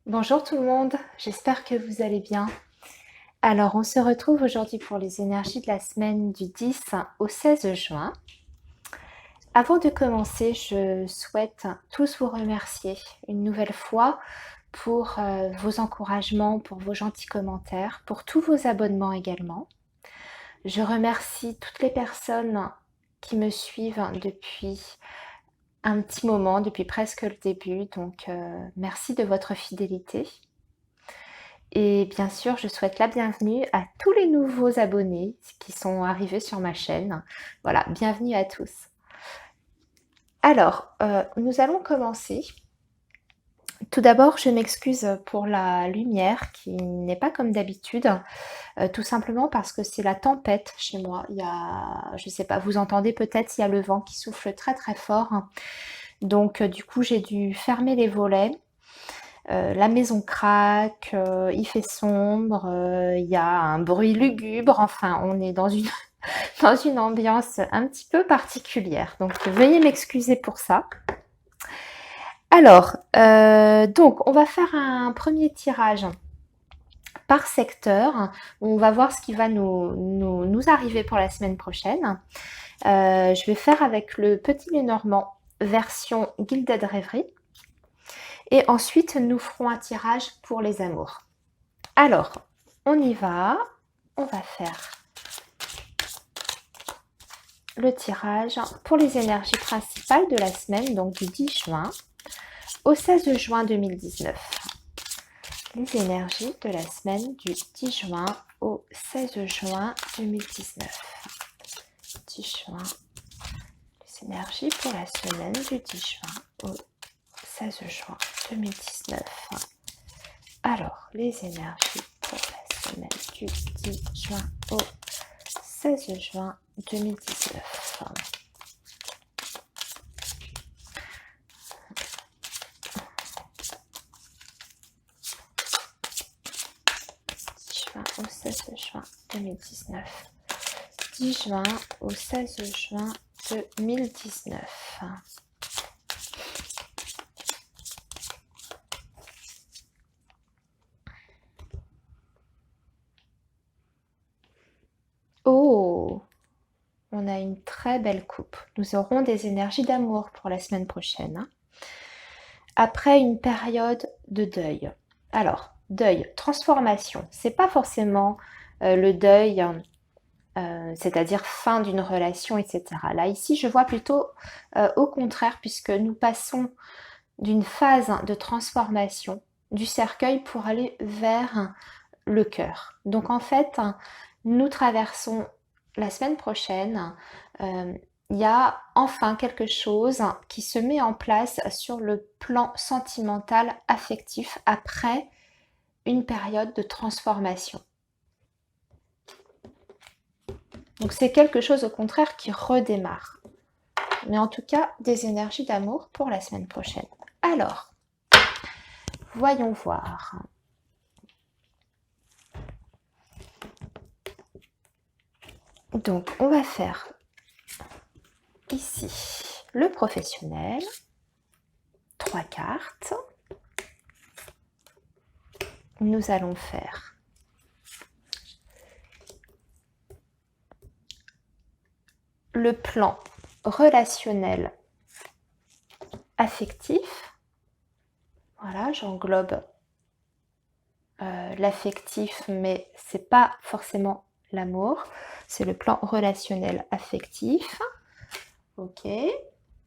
Bonjour tout le monde, j'espère que vous allez bien. Alors, on se retrouve aujourd'hui pour les énergies de la semaine du 10 au 16 juin. Avant de commencer, je souhaite tous vous remercier une nouvelle fois pour vos encouragements, pour vos gentils commentaires, pour tous vos abonnements également. Je remercie toutes les personnes qui me suivent depuis un petit moment, depuis presque le début, donc merci de votre fidélité. Et bien sûr, je souhaite la bienvenue à tous les nouveaux abonnés qui sont arrivés sur ma chaîne. Voilà, bienvenue à tous. Alors, nous allons commencer. Tout d'abord, je m'excuse pour la lumière qui n'est pas comme d'habitude, tout simplement parce que c'est la tempête chez moi. Il y a, je ne sais pas, vous entendez peut-être, il y a le vent qui souffle très très fort. Donc, du coup, j'ai dû fermer les volets. La maison craque, il fait sombre, il y a un bruit lugubre, enfin on est dans une, dans une ambiance un petit peu particulière. Donc veuillez m'excuser pour ça. Alors, donc on va faire un premier tirage par secteur. On va voir ce qui va nous arriver pour la semaine prochaine. Je vais faire avec le Petit Lenormand version Gilded Rêverie. Et ensuite, nous ferons un tirage pour les amours. Alors, on y va. On va faire le tirage pour les énergies principales de la semaine, donc du 10 juin au 16 juin 2019. Les énergies de la semaine du 10 juin au 16 juin 2019. 10 juin, les énergies pour la semaine du 10 juin au 16 juin 2019. Alors, les énergies pour la semaine du 10 juin au 16 juin 2019. Au 16 juin 2019. 10 juin au 16 juin 2019. Oh, on a une très belle coupe. Nous aurons des énergies d'amour pour la semaine prochaine. Après une période de deuil. Alors, deuil, transformation. C'est pas forcément le deuil, c'est-à-dire fin d'une relation, etc. Là, ici, je vois plutôt au contraire, puisque nous passons d'une phase de transformation du cercueil pour aller vers le cœur. Donc en fait, nous traversons la semaine prochaine, il y a enfin quelque chose qui se met en place sur le plan sentimental, affectif, après une période de transformation. Donc c'est quelque chose au contraire qui redémarre. Mais en tout cas, des énergies d'amour pour la semaine prochaine. Alors, voyons voir. Donc, on va faire ici le professionnel, 3 cartes. Nous allons faire le plan relationnel affectif. Voilà, j'englobe l'affectif, mais c'est pas forcément l'amour, c'est le plan relationnel affectif. Ok,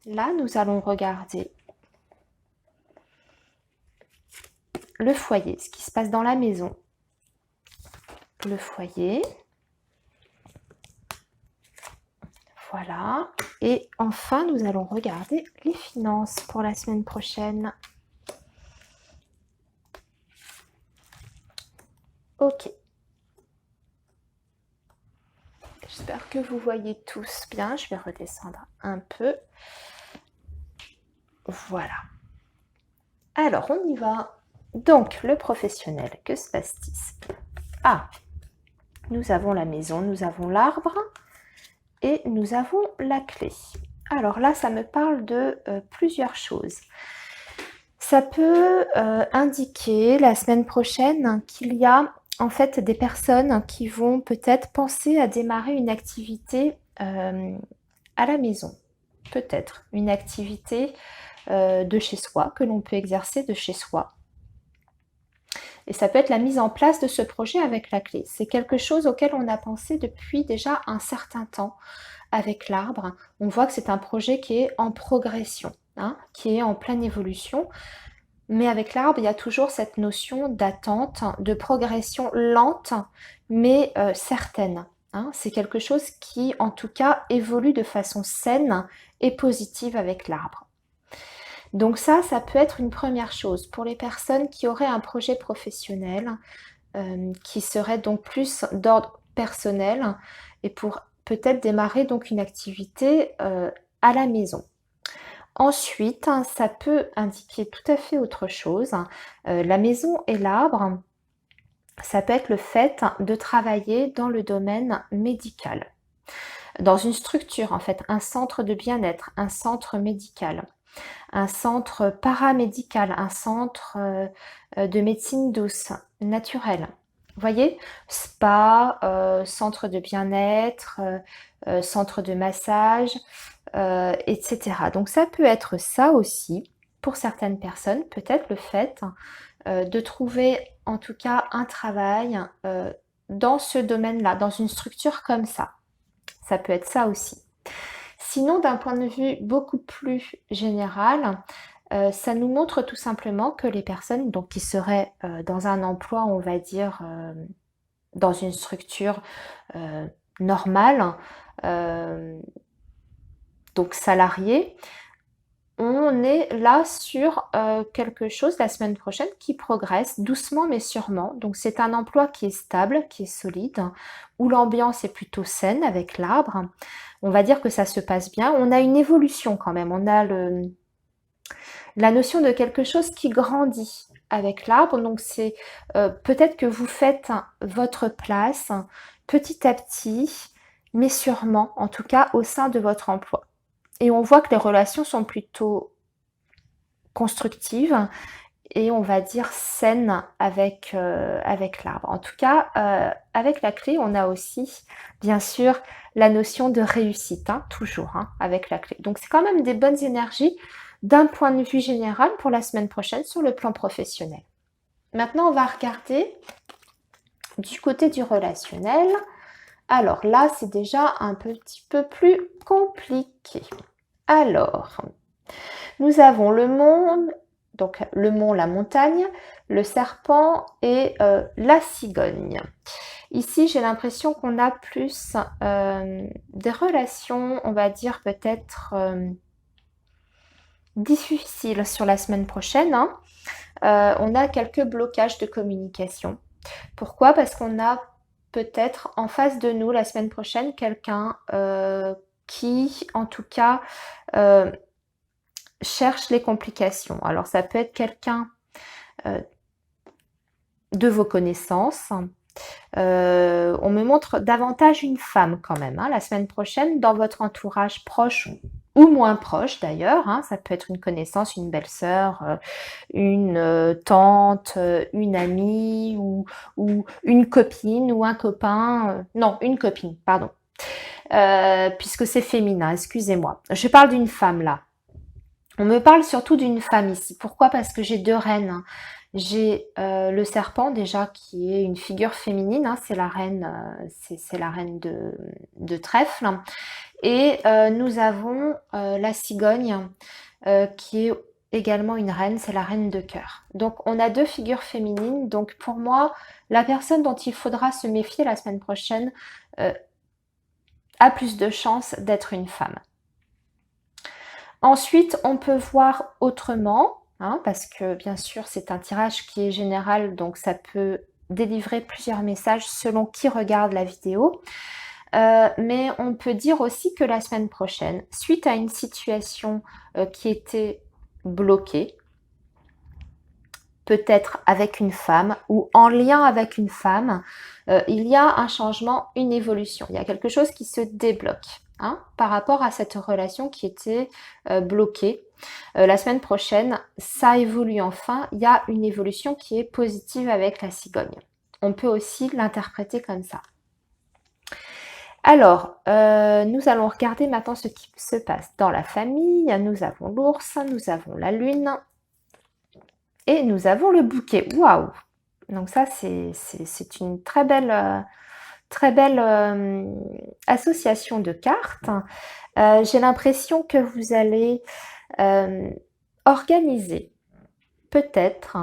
là nous allons regarder le foyer, ce qui se passe dans la maison. Le foyer. Voilà. Et enfin, nous allons regarder les finances pour la semaine prochaine. Ok. J'espère que vous voyez tous bien. Je vais redescendre un peu. Voilà. Alors, on y va. Donc, le professionnel, que se passe-t-il? Ah, nous avons la maison, nous avons l'arbre et nous avons la clé. Alors là, ça me parle de plusieurs choses. Ça peut indiquer la semaine prochaine qu'il y a en fait des personnes qui vont peut-être penser à démarrer une activité à la maison. Peut-être une activité de chez soi, que l'on peut exercer de chez soi. Et ça peut être la mise en place de ce projet avec la clé. C'est quelque chose auquel on a pensé depuis déjà un certain temps avec l'arbre. On voit que c'est un projet qui est en progression, hein, qui est en pleine évolution. Mais avec l'arbre, il y a toujours cette notion d'attente, de progression lente, mais certaine. Hein. C'est quelque chose qui, en tout cas, évolue de façon saine et positive avec l'arbre. Donc ça peut être une première chose pour les personnes qui auraient un projet professionnel, qui serait donc plus d'ordre personnel et pour peut-être démarrer donc une activité à la maison. Ensuite, ça peut indiquer tout à fait autre chose. La maison et l'arbre, ça peut être le fait de travailler dans le domaine médical, dans une structure en fait, un centre de bien-être, un centre médical, un centre paramédical, un centre de médecine douce, naturelle. Vous voyez, spa, centre de bien-être, centre de massage, etc. Donc ça peut être ça aussi, pour certaines personnes, peut-être le fait de trouver en tout cas un travail dans ce domaine-là, dans une structure comme ça. Ça peut être ça aussi. Sinon, d'un point de vue beaucoup plus général, ça nous montre tout simplement que les personnes donc, qui seraient dans un emploi, on va dire, dans une structure normale, donc salariée, on est là sur quelque chose la semaine prochaine qui progresse doucement mais sûrement. Donc c'est un emploi qui est stable, qui est solide, où l'ambiance est plutôt saine avec l'arbre. On va dire que ça se passe bien. On a une évolution quand même. On a la notion de quelque chose qui grandit avec l'arbre. Donc c'est peut-être que vous faites votre place petit à petit, mais sûrement, en tout cas au sein de votre emploi. Et on voit que les relations sont plutôt constructives et on va dire saines avec l'arbre. En tout cas, avec la clé, on a aussi, bien sûr, la notion de réussite, hein, toujours, hein, avec la clé. Donc c'est quand même des bonnes énergies d'un point de vue général pour la semaine prochaine sur le plan professionnel. Maintenant, on va regarder du côté du relationnel. Alors là, c'est déjà un petit peu plus compliqué. Alors, nous avons le monde, donc le mont, la montagne, le serpent et la cigogne. Ici, j'ai l'impression qu'on a plus des relations, on va dire peut-être difficiles sur la semaine prochaine. Hein. On a quelques blocages de communication. Pourquoi? Parce qu'on a peut-être en face de nous la semaine prochaine quelqu'un qui, en tout cas, cherche les complications. Alors ça peut être quelqu'un de vos connaissances. On me montre davantage une femme quand même, hein, la semaine prochaine, dans votre entourage proche ou moins proche d'ailleurs. Hein, ça peut être une connaissance, une belle-sœur, une tante, une amie ou une copine ou un copain. Non, une copine, pardon. Puisque c'est féminin, excusez-moi. Je parle d'une femme là. On me parle surtout d'une femme ici. Pourquoi? Parce que j'ai deux reines. Hein. J'ai le serpent déjà qui est une figure féminine, hein, c'est la reine, c'est la reine de trèfle. Et nous avons la cigogne qui est également une reine, c'est la reine de cœur. Donc on a deux figures féminines. Donc pour moi, la personne dont il faudra se méfier la semaine prochaine a plus de chances d'être une femme. Ensuite, on peut voir autrement, hein, parce que bien sûr, c'est un tirage qui est général, donc ça peut délivrer plusieurs messages selon qui regarde la vidéo. Mais on peut dire aussi que la semaine prochaine, suite à une situation qui était bloquée, peut-être avec une femme ou en lien avec une femme, il y a un changement, une évolution. Il y a quelque chose qui se débloque. hein, par rapport à cette relation qui était bloquée. La semaine prochaine, ça évolue enfin. Il y a une évolution qui est positive avec la cigogne. On peut aussi l'interpréter comme ça. Alors, nous allons regarder maintenant ce qui se passe dans la famille. Nous avons l'ours, nous avons la lune et nous avons le bouquet. Waouh! Donc ça, c'est une très belle association de cartes. J'ai l'impression que vous allez organiser peut-être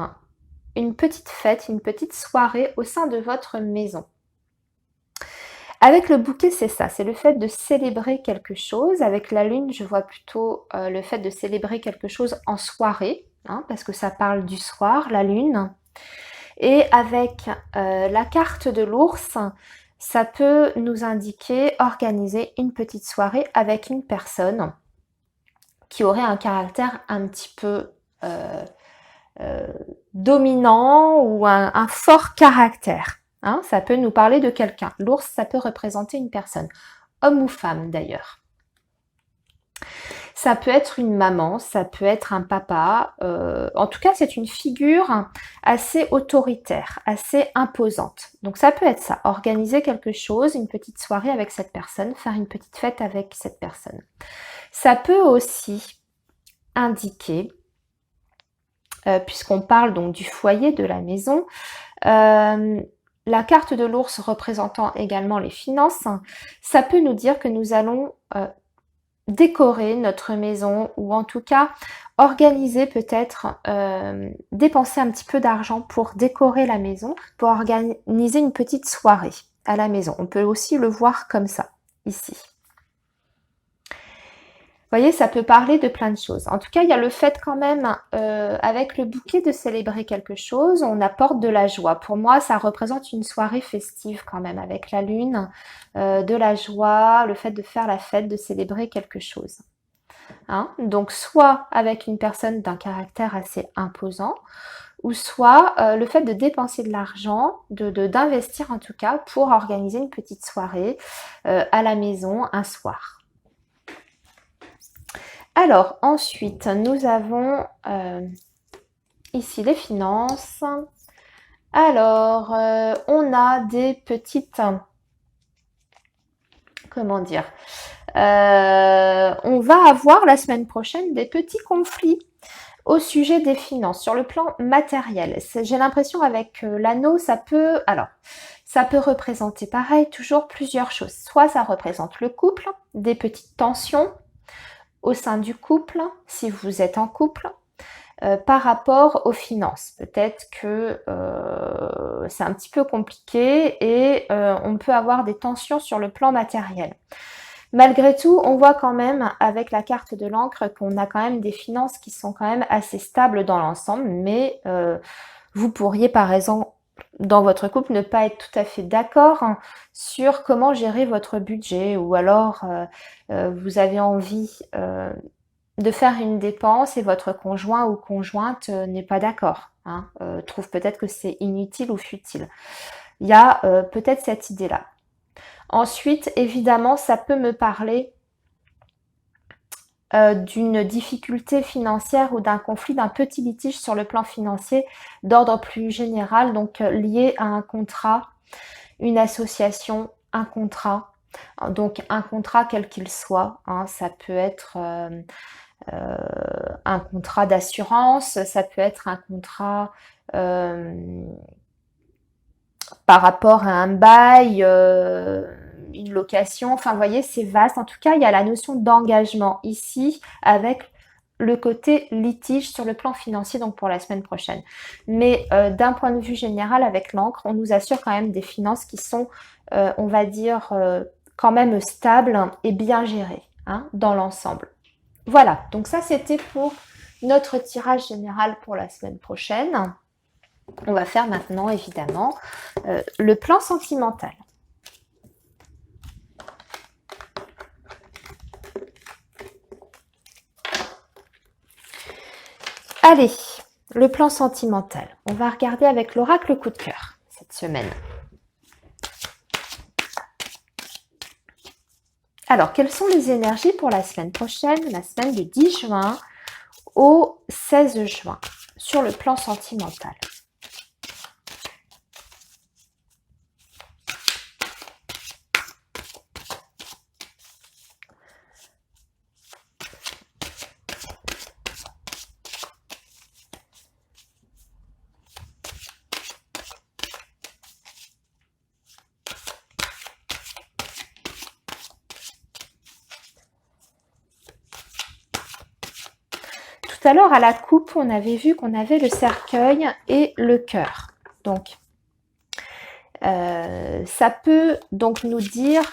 une petite fête, une petite soirée au sein de votre maison. Avec le bouquet, c'est ça, c'est le fait de célébrer quelque chose. Avec la lune, je vois plutôt le fait de célébrer quelque chose en soirée, hein, parce que ça parle du soir, la lune. Et avec la carte de l'ours, ça peut nous indiquer organiser une petite soirée avec une personne qui aurait un caractère un petit peu dominant ou un fort caractère. Hein, ça peut nous parler de quelqu'un. L'ours, ça peut représenter une personne, homme ou femme d'ailleurs. Ça peut être une maman, ça peut être un papa. En tout cas, c'est une figure assez autoritaire, assez imposante. Donc ça peut être ça, organiser quelque chose, une petite soirée avec cette personne, faire une petite fête avec cette personne. Ça peut aussi indiquer, puisqu'on parle donc du foyer, de la maison, la carte de l'ours représentant également les finances, ça peut nous dire que nous allons décorer notre maison ou en tout cas organiser peut-être, dépenser un petit peu d'argent pour décorer la maison, pour organiser une petite soirée à la maison. On peut aussi le voir comme ça, ici. Vous voyez, ça peut parler de plein de choses. En tout cas, il y a le fait quand même, avec le bouquet, de célébrer quelque chose. On apporte de la joie. Pour moi, ça représente une soirée festive quand même, avec la lune, de la joie, le fait de faire la fête, de célébrer quelque chose. Hein? Donc, soit avec une personne d'un caractère assez imposant, ou soit le fait de dépenser de l'argent, d'investir en tout cas, pour organiser une petite soirée à la maison un soir. Alors, ensuite, nous avons ici les finances. Alors, on a des petites... Comment dire, on va avoir la semaine prochaine des petits conflits au sujet des finances, sur le plan matériel. J'ai l'impression avec l'anneau, ça peut représenter pareil, toujours plusieurs choses. Soit ça représente le couple, des petites tensions au sein du couple, si vous êtes en couple, par rapport aux finances. Peut-être que c'est un petit peu compliqué et on peut avoir des tensions sur le plan matériel. Malgré tout, on voit quand même avec la carte de l'encre qu'on a quand même des finances qui sont quand même assez stables dans l'ensemble, mais vous pourriez par exemple dans votre couple ne pas être tout à fait d'accord sur comment gérer votre budget, ou alors vous avez envie de faire une dépense et votre conjoint ou conjointe n'est pas d'accord, hein, trouve peut-être que c'est inutile ou futile. Il y a peut-être cette idée-là. Ensuite, évidemment, ça peut me parler d'une difficulté financière ou d'un conflit, d'un petit litige sur le plan financier d'ordre plus général, donc lié à un contrat, une association, un contrat. Donc un contrat quel qu'il soit, hein, ça peut être un contrat d'assurance, ça peut être un contrat par rapport à un bail, une location, enfin vous voyez, c'est vaste. En tout cas, il y a la notion d'engagement ici avec le côté litige sur le plan financier, donc pour la semaine prochaine. Mais d'un point de vue général, avec l'encre, on nous assure quand même des finances qui sont, on va dire, quand même stables et bien gérées, hein, dans l'ensemble. Voilà, donc ça c'était pour notre tirage général pour la semaine prochaine. On va faire maintenant évidemment le plan sentimental. Allez, le plan sentimental. On va regarder avec l'oracle coup de cœur cette semaine. Alors, quelles sont les énergies pour la semaine prochaine, la semaine du 10 juin au 16 juin, sur le plan sentimental? Tout à l'heure, à la coupe, on avait vu qu'on avait le cercueil et le cœur. Donc, ça peut donc nous dire,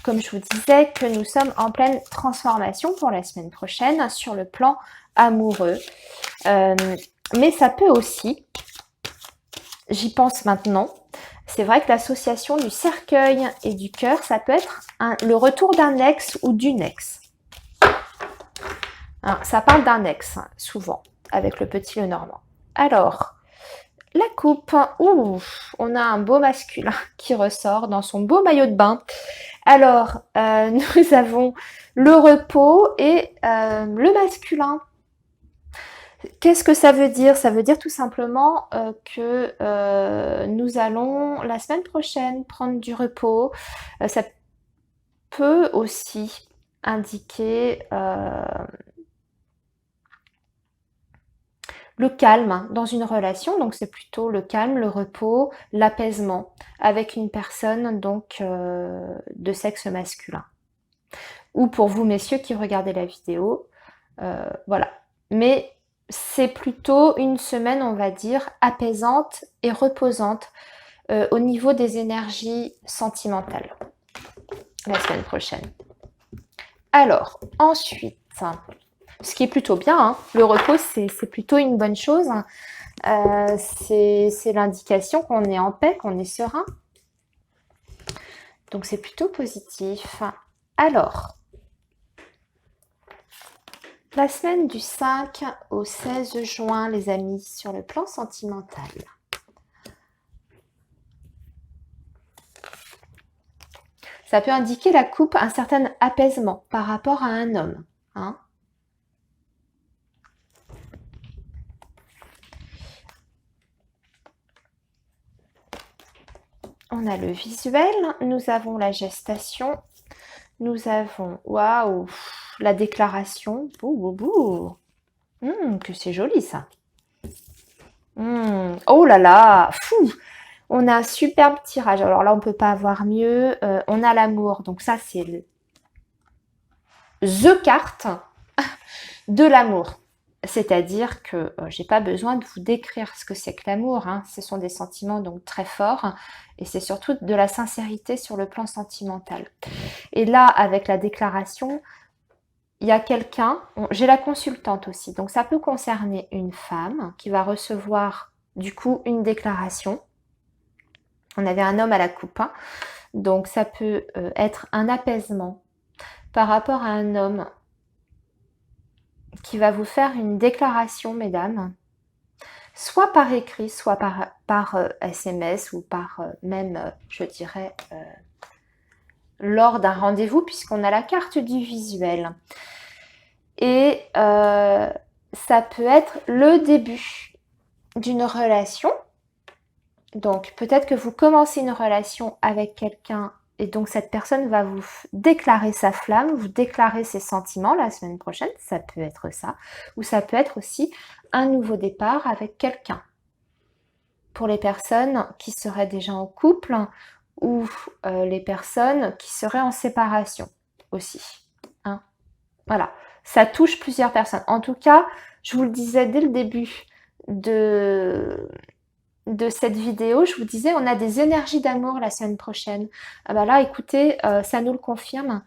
comme je vous disais, que nous sommes en pleine transformation pour la semaine prochaine sur le plan amoureux. Mais ça peut aussi, j'y pense maintenant, c'est vrai que l'association du cercueil et du cœur, ça peut être le retour d'un ex ou d'une ex. Hein, ça parle d'un ex, hein, souvent, avec le petit Lenormand. Alors, la coupe, on a un beau masculin qui ressort dans son beau maillot de bain. Alors, nous avons le repos et le masculin. Qu'est-ce que ça veut dire? Ça veut dire tout simplement que nous allons, la semaine prochaine, prendre du repos. Ça peut aussi indiquer le calme dans une relation, donc c'est plutôt le calme, le repos, l'apaisement avec une personne donc de sexe masculin. Ou pour vous messieurs qui regardez la vidéo, voilà. Mais c'est plutôt une semaine, on va dire, apaisante et reposante au niveau des énergies sentimentales la semaine prochaine. Alors, ensuite, ce qui est plutôt bien, hein. Le repos, c'est plutôt une bonne chose. C'est l'indication qu'on est en paix, qu'on est serein. Donc, c'est plutôt positif. Alors, la semaine du 5 au 16 juin, les amis, sur le plan sentimental. Ça peut indiquer la coupe, un certain apaisement par rapport à un homme. Hein. On a le visuel, nous avons la gestation, nous avons, waouh, la déclaration. Bouh, bouh, bouh. Que c'est joli ça. Oh là là, fou. On a un superbe tirage. Alors là, on ne peut pas avoir mieux. On a l'amour. Donc ça, c'est the carte de l'amour. C'est-à-dire que j'ai pas besoin de vous décrire ce que c'est que l'amour. Hein. Ce sont des sentiments donc très forts et c'est surtout de la sincérité sur le plan sentimental. Et là, avec la déclaration, il y a quelqu'un, j'ai la consultante aussi, donc ça peut concerner une femme qui va recevoir du coup une déclaration. On avait un homme à la coupe, hein. Donc ça peut être un apaisement par rapport à un homme qui va vous faire une déclaration, mesdames, soit par écrit, soit par SMS ou par même, je dirais, lors d'un rendez-vous, puisqu'on a la carte du visuel. Et ça peut être le début d'une relation. Donc, peut-être que vous commencez une relation avec quelqu'un et donc cette personne va vous déclarer sa flamme, vous déclarer ses sentiments la semaine prochaine, ça peut être ça. Ou ça peut être aussi un nouveau départ avec quelqu'un. Pour les personnes qui seraient déjà en couple ou les personnes qui seraient en séparation aussi. Hein. Voilà, ça touche plusieurs personnes. En tout cas, je vous le disais dès le début de cette vidéo, je vous disais, on a des énergies d'amour la semaine prochaine. Ah bah là, écoutez, ça nous le confirme.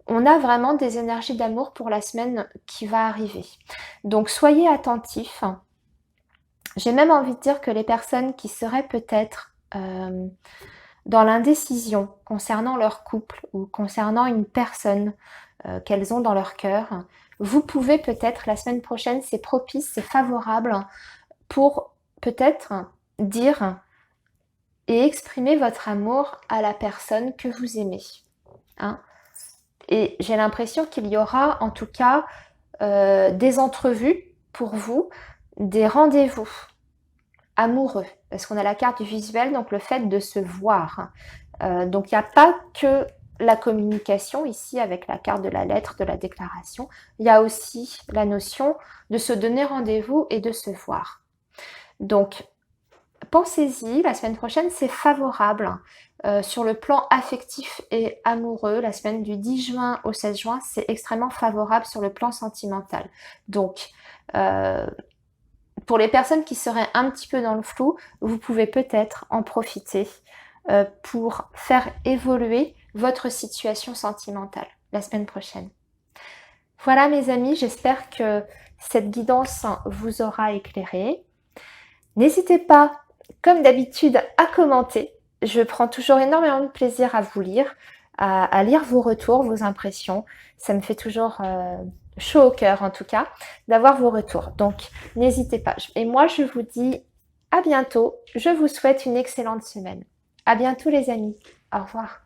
On a vraiment des énergies d'amour pour la semaine qui va arriver. Donc, soyez attentifs. J'ai même envie de dire que les personnes qui seraient peut-être dans l'indécision concernant leur couple ou concernant une personne qu'elles ont dans leur cœur, vous pouvez peut-être, la semaine prochaine, c'est propice, c'est favorable pour peut-être dire et exprimer votre amour à la personne que vous aimez. Hein. Et j'ai l'impression qu'il y aura en tout cas des entrevues pour vous, des rendez-vous amoureux, parce qu'on a la carte du visuel, donc le fait de se voir. Donc il n'y a pas que la communication ici avec la carte de la lettre, de la déclaration, il y a aussi la notion de se donner rendez-vous et de se voir. Donc pensez-y, la semaine prochaine c'est favorable. Sur le plan affectif et amoureux, la semaine du 10 juin au 16 juin, c'est extrêmement favorable sur le plan sentimental. Donc, pour les personnes qui seraient un petit peu dans le flou, vous pouvez peut-être en profiter pour faire évoluer votre situation sentimentale la semaine prochaine. Voilà mes amis, j'espère que cette guidance vous aura éclairé. N'hésitez pas, comme d'habitude, à commenter. Je prends toujours énormément de plaisir à vous lire, à lire vos retours, vos impressions. Ça me fait toujours chaud au cœur en tout cas, d'avoir vos retours. Donc, n'hésitez pas. Et moi, je vous dis à bientôt. Je vous souhaite une excellente semaine. À bientôt les amis. Au revoir.